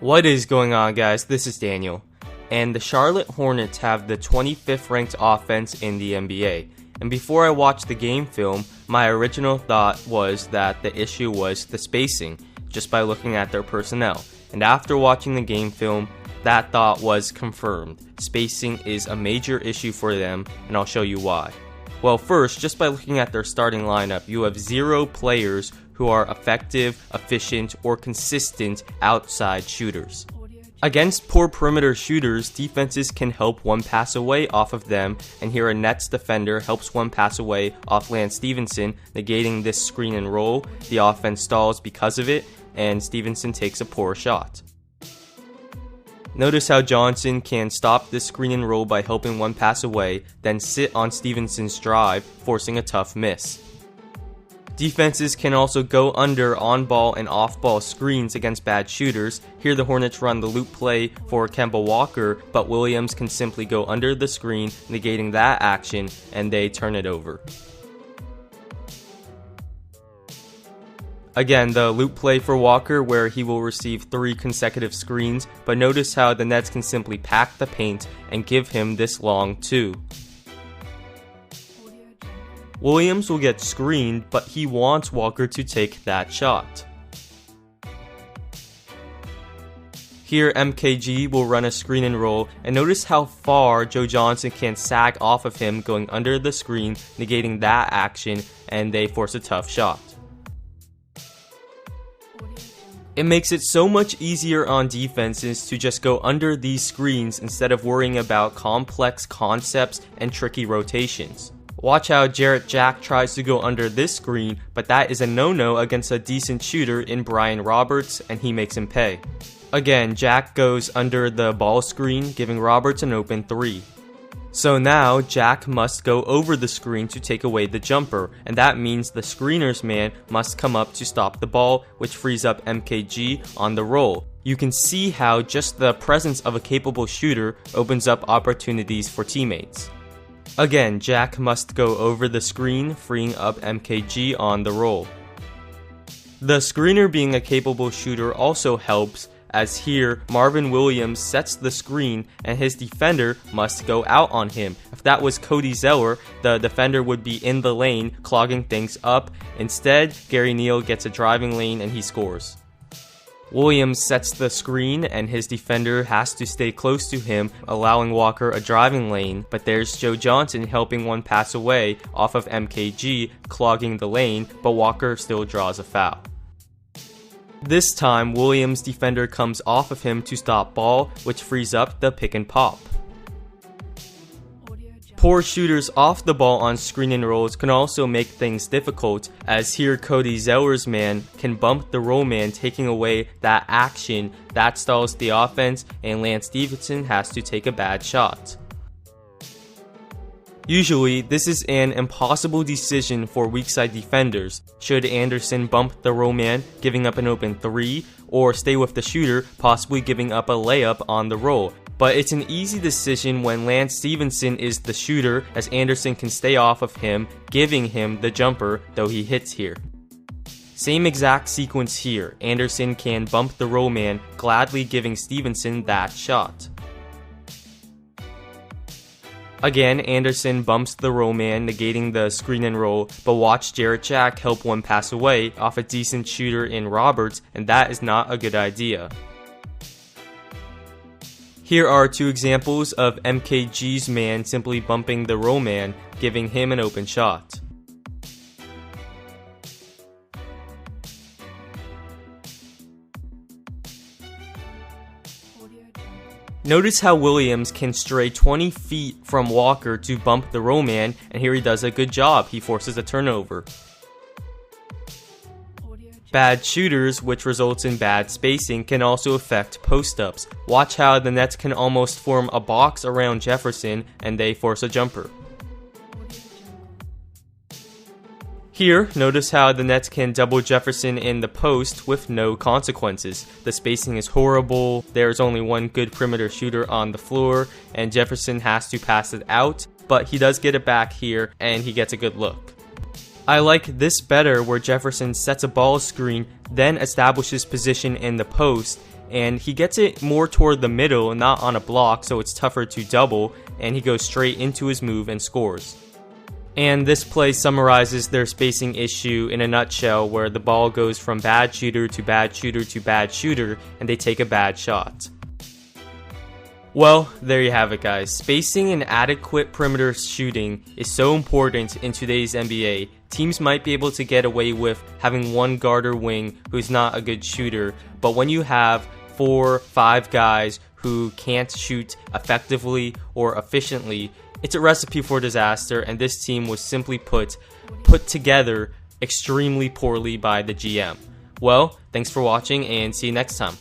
What is going on, guys? This is Daniel, and the Charlotte Hornets have the 25th ranked offense in the NBA. And before I watched the game film, my original thought was that the issue was the spacing, just by looking at their personnel. And after watching the game film, that thought was confirmed. Spacing is a major issue for them, and I'll show you why. Well, first, just by looking at their starting lineup, you have 0 players who are effective, efficient, or consistent outside shooters. Against poor perimeter shooters, defenses can help one pass away off of them, and here a Nets defender helps one pass away off Lance Stephenson, negating this screen and roll. The offense stalls because of it, and Stephenson takes a poor shot. Notice how Johnson can stop this screen and roll by helping one pass away, then sit on Stephenson's drive, forcing a tough miss. Defenses can also go under on-ball and off-ball screens against bad shooters. Here the Hornets run the loop play for Kemba Walker, but Williams can simply go under the screen, negating that action, and they turn it over. Again, the loop play for Walker where he will receive 3 consecutive screens, but notice how the Nets can simply pack the paint and give him this long 2. Williams will get screened, but he wants Walker to take that shot. Here MKG will run a screen and roll, and notice how far Joe Johnson can sag off of him going under the screen, negating that action, and they force a tough shot. It makes it so much easier on defenses to just go under these screens instead of worrying about complex concepts and tricky rotations. Watch how Jarrett Jack tries to go under this screen, but that is a no-no against a decent shooter in Brian Roberts, and he makes him pay. Again, Jack goes under the ball screen, giving Roberts an open 3. So now, Jack must go over the screen to take away the jumper, and that means the screener's man must come up to stop the ball, which frees up MKG on the roll. You can see how just the presence of a capable shooter opens up opportunities for teammates. Again, Jack must go over the screen, freeing up MKG on the roll. The screener being a capable shooter also helps, as here, Marvin Williams sets the screen and his defender must go out on him. If that was Cody Zeller, the defender would be in the lane, clogging things up. Instead, Gary Neal gets a driving lane and he scores. Williams sets the screen and his defender has to stay close to him, allowing Walker a driving lane, but there's Joe Johnson helping one pass away off of MKG, clogging the lane, but Walker still draws a foul. This time, Williams' defender comes off of him to stop ball, which frees up the pick and pop. Poor shooters off the ball on screen and rolls can also make things difficult, as here Cody Zeller's man can bump the roll man, taking away that action that stalls the offense, and Lance Stephenson has to take a bad shot. Usually, this is an impossible decision for weak side defenders. Should Anderson bump the roll man, giving up an open 3, or stay with the shooter, possibly giving up a layup on the roll? But it's an easy decision when Lance Stephenson is the shooter, as Anderson can stay off of him, giving him the jumper, though he hits here. Same exact sequence here. Anderson can bump the roll man, gladly giving Stephenson that shot. Again, Anderson bumps the roll man, negating the screen and roll, but watch Jarrett Jack help one pass away off a decent shooter in Roberts, and that is not a good idea. Here are 2 examples of MKG's man simply bumping the roll man, giving him an open shot. Notice how Williams can stray 20 feet from Walker to bump the roll man, and here he does a good job. He forces a turnover. Bad shooters, which results in bad spacing, can also affect post-ups. Watch how the Nets can almost form a box around Jefferson and they force a jumper. Here, notice how the Nets can double Jefferson in the post with no consequences. The spacing is horrible, there's only one good perimeter shooter on the floor, and Jefferson has to pass it out, but he does get it back here and he gets a good look. I like this better, where Jefferson sets a ball screen, then establishes position in the post, and he gets it more toward the middle, not on a block, so it's tougher to double, and he goes straight into his move and scores. And this play summarizes their spacing issue in a nutshell, where the ball goes from bad shooter to bad shooter to bad shooter, and they take a bad shot. Well, there you have it, guys. Spacing and adequate perimeter shooting is so important in today's NBA. Teams might be able to get away with having one guard or wing who's not a good shooter, but when you have 4-5 guys who can't shoot effectively or efficiently, it's a recipe for disaster, and this team was simply put together extremely poorly by the GM. Well, thanks for watching, and see you next time.